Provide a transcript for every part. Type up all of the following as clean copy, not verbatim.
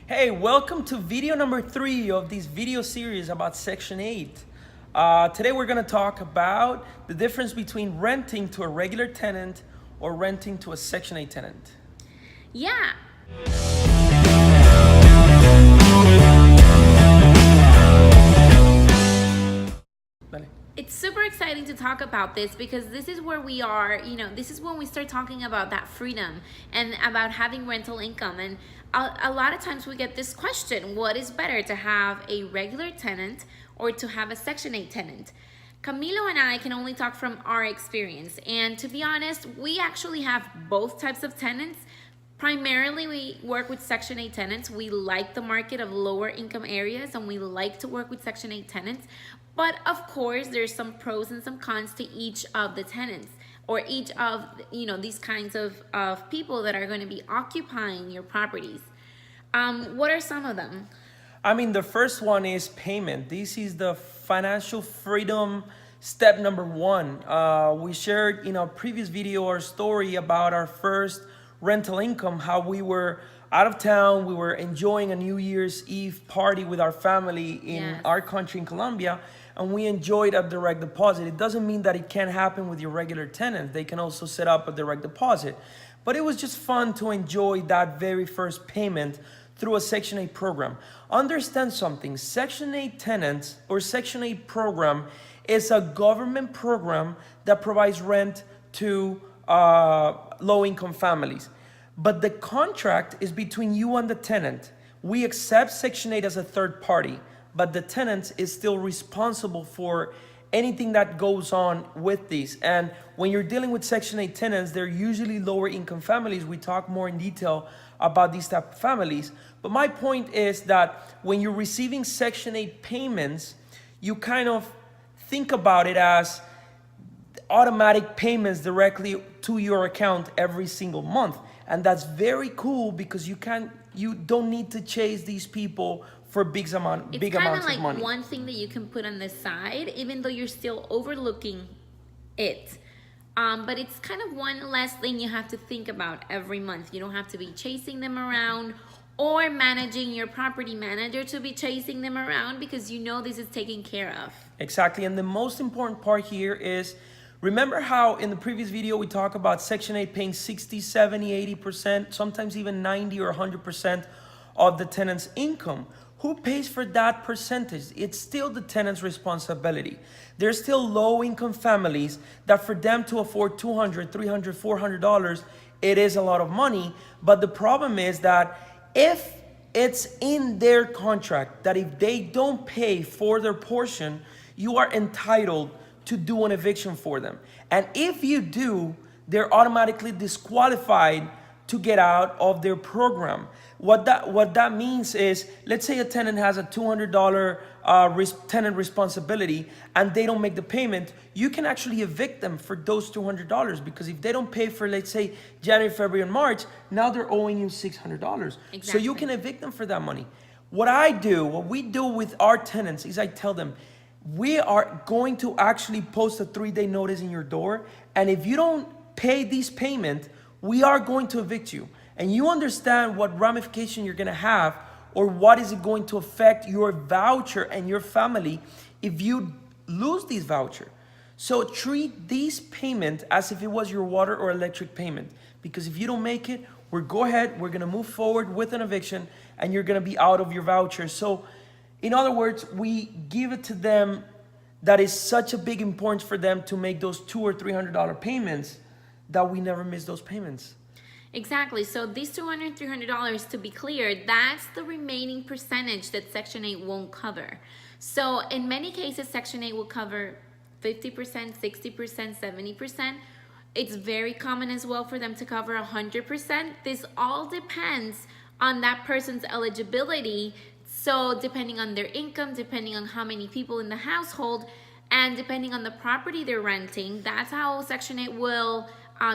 Hey, welcome to video number 3 of this video series about Section 8. Today we're going to talk about the difference between renting to a regular tenant or renting to a Section 8 tenant. Yeah. Dale. It's super exciting to talk about this because this is where we are, this is when we start talking about that freedom and about having rental income. And a lot of times we get this question, what is better, to have a regular tenant or to have a Section 8 tenant? Camilo and I can only talk from our experience. And to be honest, we actually have both types of tenants. Primarily, we work with Section 8 tenants. We like the market of lower income areas and we like to work with Section 8 tenants. But of course, there's some pros and some cons to each of the tenants or each of, these kinds of people that are going to be occupying your properties. What are some of them? The first one is payment. This is the financial freedom step number 1. We shared in our previous video our story about our first rental income, how we were out of town, we were enjoying a New Year's Eve party with our family in our country in Colombia, and we enjoyed a direct deposit. It doesn't mean that it can't happen with your regular tenants. They can also set up a direct deposit. But it was just fun to enjoy that very first payment through a Section 8 program. Understand something, Section 8 tenants or Section 8 program is a government program that provides rent to low-income families. But the contract is between you and the tenant. We accept Section 8 as a third party, but the tenant is still responsible for anything that goes on with these. And when you're dealing with Section 8 tenants, they're usually lower income families. We talk more in detail about these type of families. But my point is that when you're receiving Section 8 payments, you kind of think about it as automatic payments directly to your account every single month. And that's very cool because you don't need to chase these people for big amounts of money. It's kind of like one thing that you can put on the side, even though you're still overlooking it. But it's kind of one less thing you have to think about every month. You don't have to be chasing them around or managing your property manager to be chasing them around because this is taken care of. Exactly. And the most important part here is, remember how in the previous video we talked about Section 8 paying 60, 70, 80%, sometimes even 90 or 100% of the tenant's income? Who pays for that percentage? It's still the tenant's responsibility. There's still low-income families that for them to afford $200, $300, $400, it is a lot of money. But the problem is that if it's in their contract that if they don't pay for their portion, you are entitled to do an eviction for them. And if you do, they're automatically disqualified to get out of their program. What that means is, let's say a tenant has a $200 tenant responsibility and they don't make the payment, you can actually evict them for those $200 because if they don't pay for, let's say, January, February, and March, now they're owing you $600. Exactly. So you can evict them for that money. What we do with our tenants is I tell them, we are going to actually post a 3-day notice in your door. And if you don't pay this payment, we are going to evict you. And you understand what ramification you're going to have or what is it going to affect your voucher and your family if you lose this voucher. So treat this payment as if it was your water or electric payment. Because if you don't make it, we're going to move forward with an eviction and you're going to be out of your voucher. So in other words, we give it to them that is such a big importance for them to make those $200 or $300 payments that we never miss those payments. Exactly. So these $200, $300, to be clear, that's the remaining percentage that Section 8 won't cover. So in many cases, Section 8 will cover 50%, 60%, 70%. It's very common as well for them to cover 100%. This all depends on that person's eligibility. So depending on their income, depending on how many people in the household, and depending on the property they're renting, that's how Section 8 will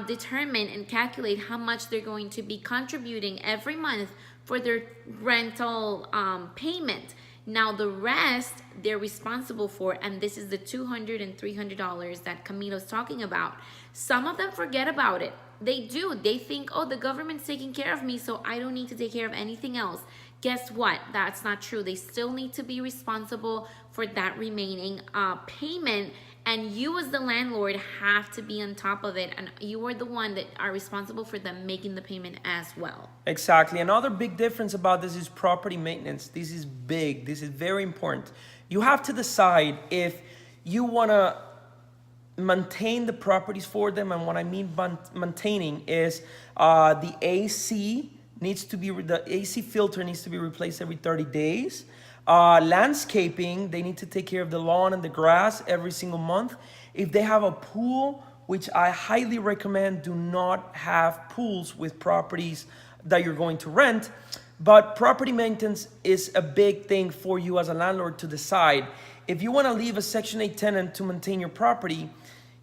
determine and calculate how much they're going to be contributing every month for their rental payment. Now the rest they're responsible for, and this is the $200 and $300 that Camilo's talking about. Some of them forget about it. They do. They think, oh, the government's taking care of me, so I don't need to take care of anything else. Guess what? That's not true. They still need to be responsible for that remaining payment. And you as the landlord have to be on top of it. And you are the one that are responsible for them making the payment as well. Exactly. Another big difference about this is property maintenance. This is big. This is very important. You have to decide if you want to maintain the properties for them. And what I mean by maintaining is the AC needs to be, the AC filter needs to be replaced every 30 days. Landscaping, they need to take care of the lawn and the grass every single month. If they have a pool, which I highly recommend, do not have pools with properties that you're going to rent. But property maintenance is a big thing for you as a landlord to decide. If you want to leave a Section 8 tenant to maintain your property,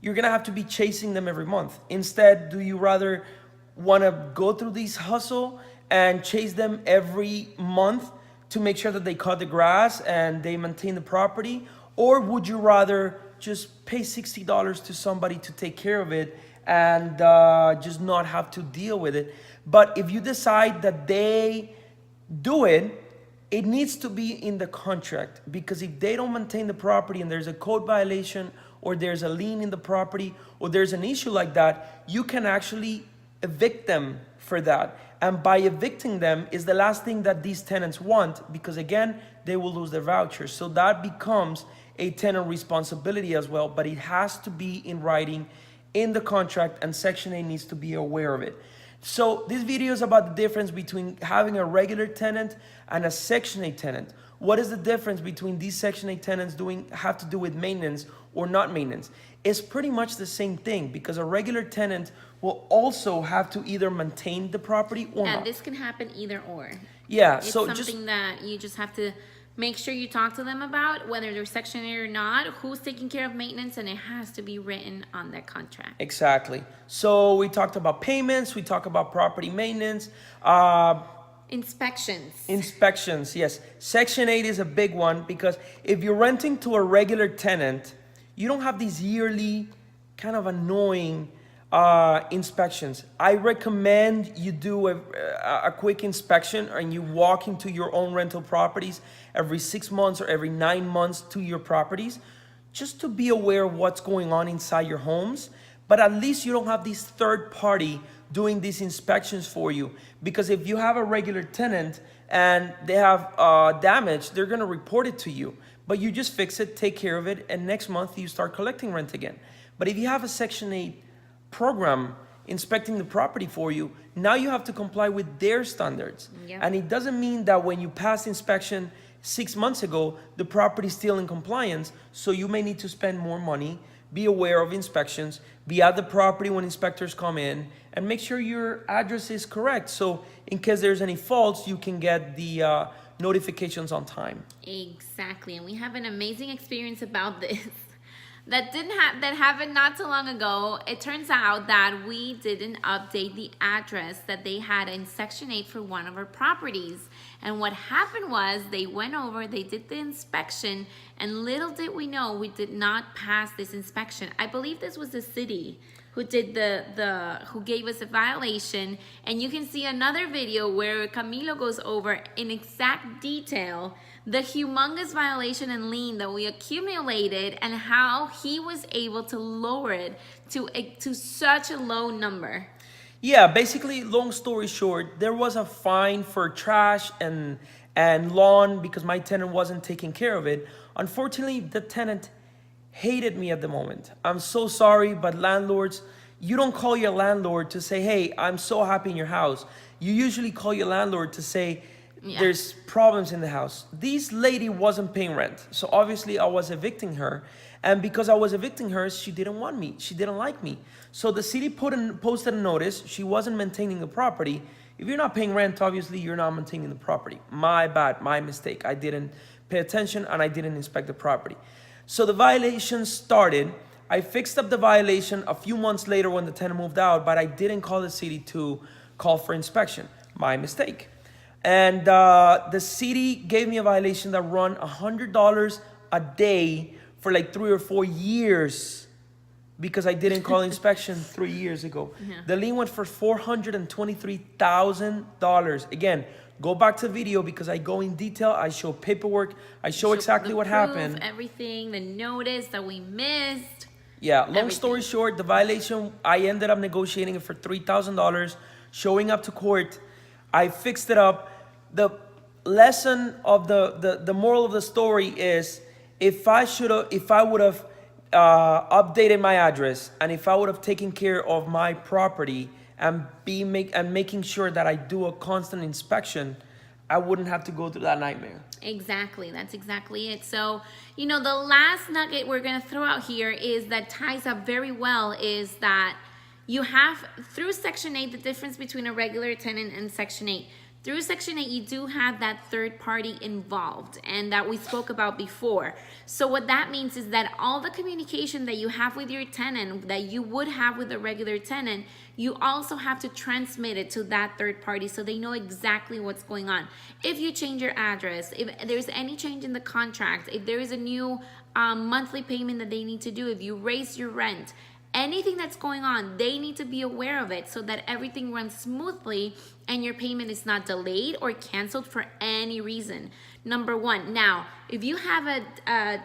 you're going to have to be chasing them every month. Instead, do you rather want to go through this hustle and chase them every month to make sure that they cut the grass and they maintain the property? Or would you rather just pay $60 to somebody to take care of it and just not have to deal with it? But if you decide that they do it, it needs to be in the contract, because if they don't maintain the property and there's a code violation or there's a lien in the property or there's an issue like that, you can actually evict them for that. And by evicting them is the last thing that these tenants want, because again, they will lose their vouchers. So that becomes a tenant responsibility as well, but it has to be in writing in the contract, and Section 8 needs to be aware of it. So this video is about the difference between having a regular tenant and a Section 8 tenant. What is the difference between these Section 8 tenants have to do with maintenance or not maintenance? It's pretty much the same thing, because a regular tenant will also have to either maintain the property or not. And this can happen either or. Yeah, It's so something that you just have to make sure you talk to them about, whether they're Section 8 or not, who's taking care of maintenance, and it has to be written on that contract. Exactly. So we talked about payments, we talked about property maintenance, Inspections. yes. Section 8 is a big one, because if you're renting to a regular tenant, you don't have these yearly kind of annoying inspections. I recommend you do a quick inspection, and you walk into your own rental properties every 6 months or every 9 months to your properties, just to be aware of what's going on inside your homes. But at least you don't have this third party doing these inspections for you, because if you have a regular tenant and they have damage, they're going to report it to you. But you just fix it, take care of it, and next month you start collecting rent again. But if you have a Section 8 program inspecting the property for you, now you have to comply with their standards. Yep. And it doesn't mean that when you passed inspection 6 months ago, the property is still in compliance. So you may need to spend more money, be aware of inspections, be at the property when inspectors come in, and make sure your address is correct. So in case there's any faults, you can get the notifications on time. Exactly. And we have an amazing experience about this. That happened not too long ago. It turns out that we didn't update the address that they had in Section 8 for one of our properties. And what happened was they went over, they did the inspection, and little did we know we did not pass this inspection. I believe this was the city who did who gave us a violation. And you can see another video where Camilo goes over in exact detail the humongous violation and lien that we accumulated, and how he was able to lower it to such a low number. Yeah, basically, long story short, there was a fine for trash and lawn because my tenant wasn't taking care of it. Unfortunately, the tenant hated me at the moment. I'm so sorry, but landlords, you don't call your landlord to say, hey, I'm so happy in your house. You usually call your landlord to say, there's problems in the house. This lady wasn't paying rent, so obviously I was evicting her. And because I was evicting her, she didn't want me. She didn't like me. So the city posted a notice. She wasn't maintaining the property. If you're not paying rent, obviously you're not maintaining the property. My bad, my mistake. I didn't pay attention and I didn't inspect the property. So the violation started. I fixed up the violation a few months later when the tenant moved out, but I didn't call the city to call for inspection. My mistake. And the city gave me a violation that run $100 a day for like 3 or 4 years. because I didn't call inspection 3 years ago. The lien went for $423,000. Again, go back to the video because I go in detail. I show paperwork. I show exactly what happened. Everything, the notice that we missed. Yeah, long story short, the violation, I ended up negotiating it for $3,000, showing up to court. I fixed it up. The lesson of the moral of the story is, if I would have updated my address, and if I would have taken care of my property and making sure that I do a constant inspection, I wouldn't have to go through that nightmare. Exactly. That's exactly it. So, the last nugget we're going to throw out here is that ties up very well is that you have, through Section 8, the difference between a regular tenant and Section 8. Through Section 8, you do have that third party involved, and that we spoke about before. So what that means is that all the communication that you have with your tenant, that you would have with a regular tenant, you also have to transmit it to that third party so they know exactly what's going on. If you change your address, if there's any change in the contract, if there is a new monthly payment that they need to do, if you raise your rent, anything that's going on, they need to be aware of it so that everything runs smoothly and your payment is not delayed or canceled for any reason. Number one. Now, if you have a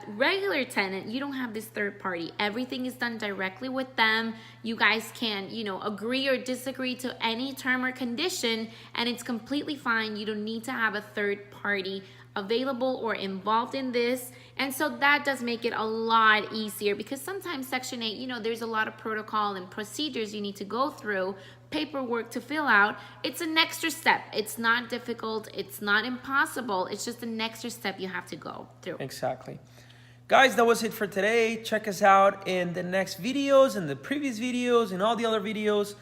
regular tenant, you don't have this third party. Everything is done directly with them. You guys can, agree or disagree to any term or condition, and it's completely fine. You don't need to have a third party available or involved in this. And so that does make it a lot easier, because sometimes Section 8, there's a lot of protocol and procedures you need to go through, paperwork to fill out. It's an extra step. It's not difficult. It's not impossible. It's just an extra step you have to go through. Exactly. Guys, that was it for today. Check us out in the next videos, in the previous videos, in all the other videos.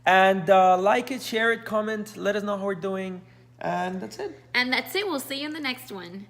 And like it, share it, comment, let us know how we're doing. And that's it. And that's it. We'll see you in the next one.